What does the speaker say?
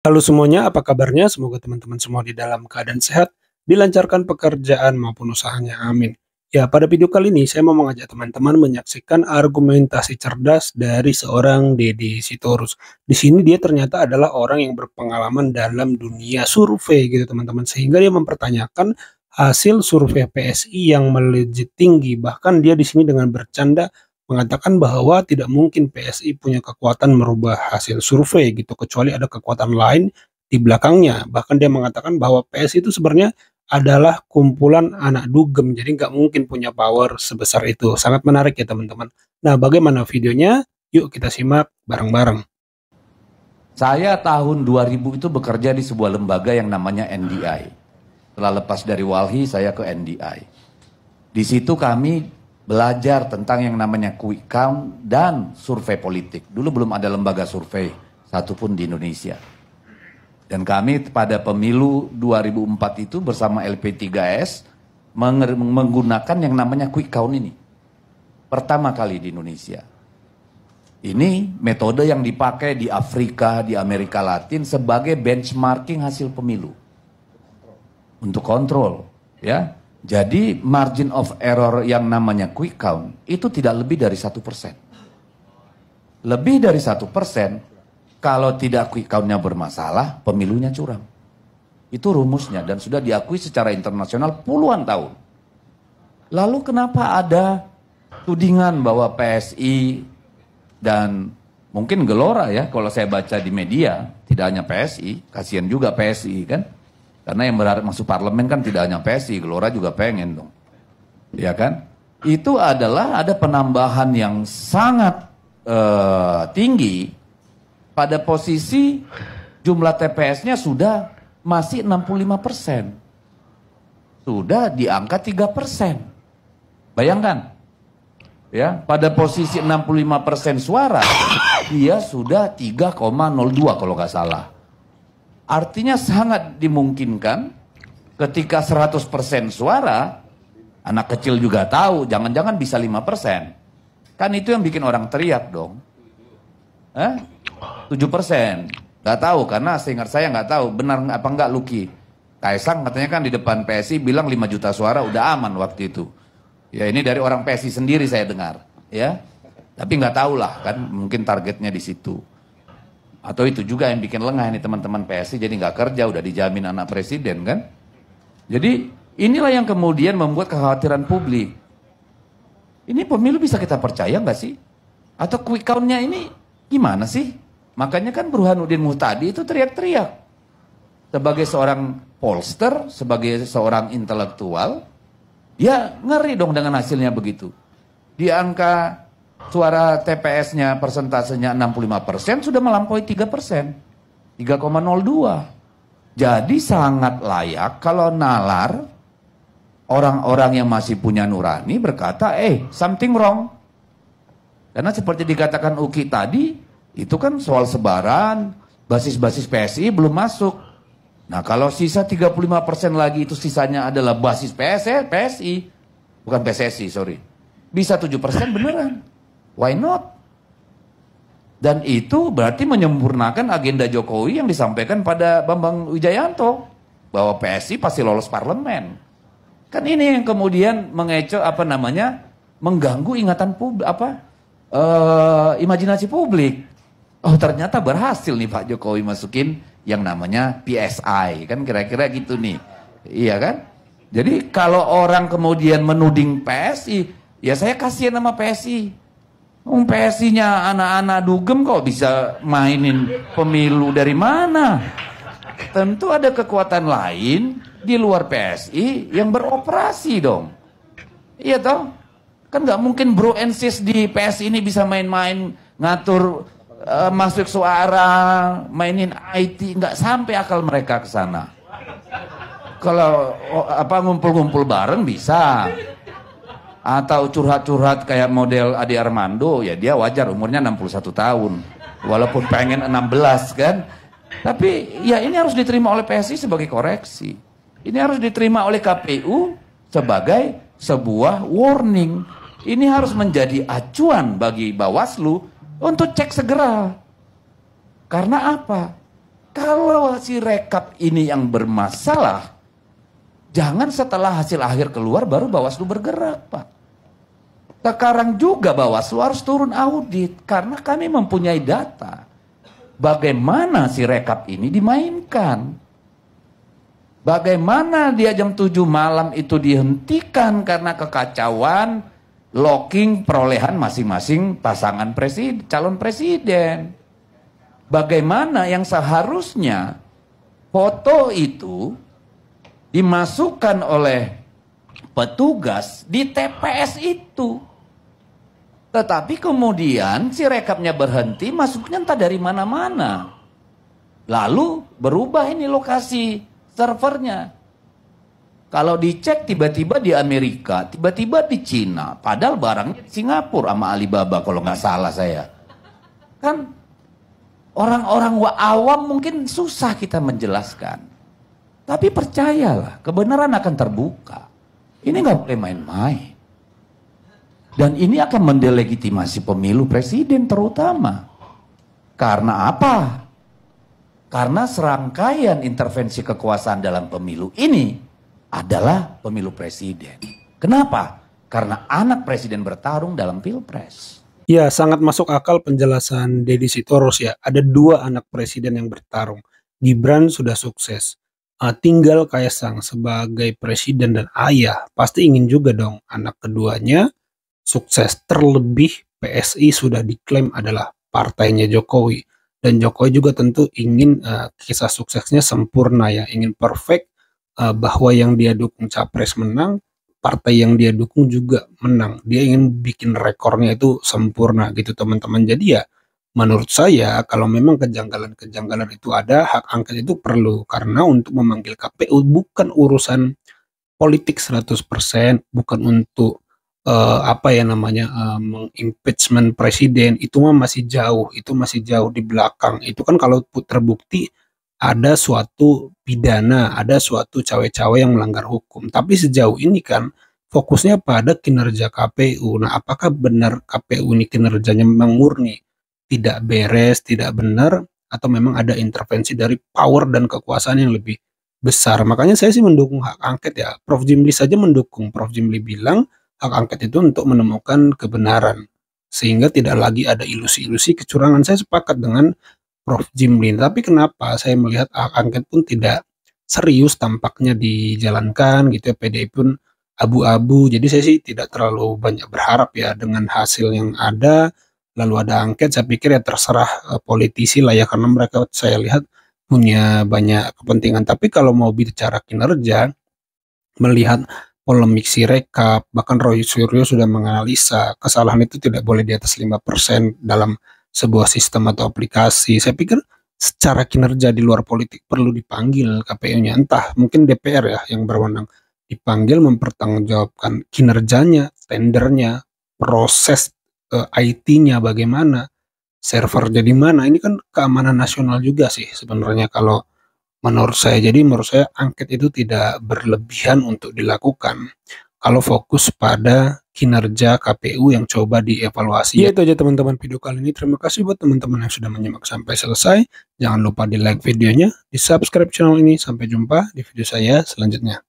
Halo semuanya, apa kabarnya? Semoga teman-teman semua di dalam keadaan sehat, dilancarkan pekerjaan maupun usahanya, amin. Ya, pada video kali ini saya mau mengajak teman-teman menyaksikan argumentasi cerdas dari seorang Deddy Sitorus. Di sini dia ternyata adalah orang yang berpengalaman dalam dunia survei gitu teman-teman, sehingga dia mempertanyakan hasil survei PSI yang melejit tinggi. Bahkan dia di sini dengan bercanda mengatakan bahwa tidak mungkin PSI punya kekuatan merubah hasil survei gitu, kecuali ada kekuatan lain di belakangnya. Bahkan dia mengatakan bahwa PSI itu sebenarnya adalah kumpulan anak dugem, jadi nggak mungkin punya power sebesar itu. Sangat menarik ya teman-teman. Nah, bagaimana videonya? Yuk kita simak bareng-bareng. Saya tahun 2000 itu bekerja di sebuah lembaga yang namanya NDI. Setelah lepas dari Walhi, saya ke NDI. Di situ kami belajar tentang yang namanya quick count dan survei politik. Dulu belum ada lembaga survei satupun di Indonesia. Dan kami pada pemilu 2004 itu bersama LP3S menggunakan yang namanya quick count ini. Pertama kali di Indonesia. Ini metode yang dipakai di Afrika, di Amerika Latin sebagai benchmarking hasil pemilu. Untuk kontrol, ya. Jadi margin of error yang namanya quick count itu tidak lebih dari 1%. Lebih dari 1%, kalau tidak quick countnya bermasalah, pemilunya curang. Itu rumusnya dan sudah diakui secara internasional puluhan tahun. Lalu kenapa ada tudingan bahwa PSI dan mungkin Gelora ya, kalau saya baca di media, tidak hanya PSI, kasihan juga PSI kan. Karena yang berharap masuk parlemen kan tidak hanya PSI, Gelora juga pengen dong. Ya kan? Itu adalah ada penambahan yang sangat tinggi pada posisi jumlah TPS-nya sudah masih 65%. Sudah di angka 3%. Bayangkan. Ya, pada posisi 65% suara, dia sudah 3,02 kalau nggak salah. Artinya sangat dimungkinkan ketika 100% suara, anak kecil juga tahu, jangan-jangan bisa 5%. Kan itu yang bikin orang teriak dong. 7%. Nggak tahu, karena seingat saya nggak tahu, benar apa nggak Luki. Kaisang katanya kan di depan PSI bilang 5 juta suara udah aman waktu itu. Ya ini dari orang PSI sendiri saya dengar, ya. Tapi nggak tahu lah kan, mungkin targetnya di situ. Atau itu juga yang bikin lengah ini teman-teman PSI jadi nggak kerja, udah dijamin anak presiden kan. Jadi inilah yang kemudian membuat kekhawatiran publik. Ini pemilu bisa kita percaya nggak sih? Atau quick count-nya ini gimana sih? Makanya kan Burhanuddin Muhtadi itu teriak-teriak. Sebagai seorang pollster, sebagai seorang intelektual, ya ngeri dong dengan hasilnya begitu. Di angka suara TPS-nya persentasenya 65% sudah melampaui 3%. 3,02. Jadi sangat layak kalau nalar orang-orang yang masih punya nurani berkata, something wrong. Karena seperti dikatakan Uki tadi, itu kan soal sebaran, basis-basis PSI belum masuk. Nah kalau sisa 35% lagi itu sisanya adalah basis PSI, bukan PSSI sorry. Bisa 7% beneran. Why not? Dan itu berarti menyempurnakan agenda Jokowi yang disampaikan pada Bambang Wijayanto. Bahwa PSI pasti lolos parlemen. Kan ini yang kemudian mengecoh mengganggu ingatan publik, imajinasi publik. Oh ternyata berhasil nih Pak Jokowi masukin yang namanya PSI, kan kira-kira gitu nih, iya kan? Jadi kalau orang kemudian menuding PSI, ya saya kasihan sama PSI. PSI-nya anak-anak dugem kok bisa mainin pemilu dari mana? Tentu ada kekuatan lain di luar PSI yang beroperasi dong. Iya toh? Kan nggak mungkin bro and sis di PSI ini bisa main-main ngatur masuk suara, mainin IT, nggak sampai akal mereka ke sana. Kalau ngumpul-ngumpul bareng bisa. Atau curhat-curhat kayak model Ade Armando, ya dia wajar umurnya 61 tahun. Walaupun pengen 16 kan. Tapi ya ini harus diterima oleh PSI sebagai koreksi. Ini harus diterima oleh KPU sebagai sebuah warning. Ini harus menjadi acuan bagi Bawaslu untuk cek segera. Karena apa? Kalau si rekap ini yang bermasalah, jangan setelah hasil akhir keluar baru Bawaslu bergerak, Pak. Sekarang juga Bawaslu harus turun audit karena kami mempunyai data. Bagaimana si rekap ini dimainkan? Bagaimana dia jam 7 malam itu dihentikan karena kekacauan locking perolehan masing-masing pasangan calon presiden. Bagaimana yang seharusnya foto itu dimasukkan oleh petugas di TPS itu. Tetapi kemudian si rekapnya berhenti, masuknya entah dari mana-mana. Lalu berubah ini lokasi servernya. Kalau dicek tiba-tiba di Amerika, tiba-tiba di Cina. Padahal barangnya di Singapura sama Alibaba kalau nggak salah saya. Kan orang-orang awam mungkin susah kita menjelaskan. Tapi percayalah, kebenaran akan terbuka. Ini nggak boleh main-main. Dan ini akan mendelegitimasi pemilu presiden terutama. Karena apa? Karena serangkaian intervensi kekuasaan dalam pemilu ini adalah pemilu presiden. Kenapa? Karena anak presiden bertarung dalam pilpres. Ya, sangat masuk akal penjelasan Deddy Sitorus ya. Ada 2 anak presiden yang bertarung. Gibran sudah sukses. Tinggal Kaisang sebagai presiden dan ayah. Pasti ingin juga dong anak keduanya sukses. Terlebih PSI sudah diklaim adalah partainya Jokowi. Dan Jokowi juga tentu ingin kisah suksesnya sempurna ya. Ingin perfect bahwa yang dia dukung capres menang. Partai yang dia dukung juga menang. Dia ingin bikin rekornya itu sempurna gitu teman-teman. Jadi ya menurut saya kalau memang kejanggalan-kejanggalan itu ada, hak angket itu perlu. Karena untuk memanggil KPU bukan urusan politik 100%, bukan untuk mengimpeachment presiden. Itu mah masih jauh, itu masih jauh di belakang. Itu kan kalau terbukti ada suatu pidana, ada suatu cawe-cawe yang melanggar hukum. Tapi sejauh ini kan fokusnya pada kinerja KPU. Nah, apakah benar KPU ini kinerjanya memang murni tidak beres, tidak benar, atau memang ada intervensi dari power dan kekuasaan yang lebih besar? Makanya saya sih mendukung hak angket ya. Prof. Jimli saja mendukung. Prof. Jimli bilang hak angket itu untuk menemukan kebenaran. Sehingga tidak lagi ada ilusi-ilusi kecurangan. Saya sepakat dengan Prof. Jimli. Tapi kenapa saya melihat hak angket pun tidak serius tampaknya dijalankan gitu ya. PDI pun abu-abu. Jadi saya sih tidak terlalu banyak berharap ya dengan hasil yang ada. Lalu ada angket, saya pikir ya terserah politisi lah ya. Karena mereka saya lihat punya banyak kepentingan. Tapi kalau mau bicara kinerja, melihat polemik Sirekap, bahkan Roy Suryo sudah menganalisa kesalahan itu tidak boleh di atas 5% dalam sebuah sistem atau aplikasi. Saya pikir secara kinerja di luar politik perlu dipanggil KPU-nya. Entah mungkin DPR ya yang berwenang, dipanggil mempertanggungjawabkan kinerjanya, tendernya, proses IT-nya bagaimana, server jadi mana. Ini kan keamanan nasional juga sih sebenarnya kalau menurut saya. Jadi menurut saya angket itu tidak berlebihan untuk dilakukan kalau fokus pada kinerja KPU yang coba dievaluasi. Ya, itu aja teman-teman video kali ini. Terima kasih buat teman-teman yang sudah menyimak sampai selesai. Jangan lupa di like videonya, di subscribe channel ini. Sampai jumpa di video saya selanjutnya.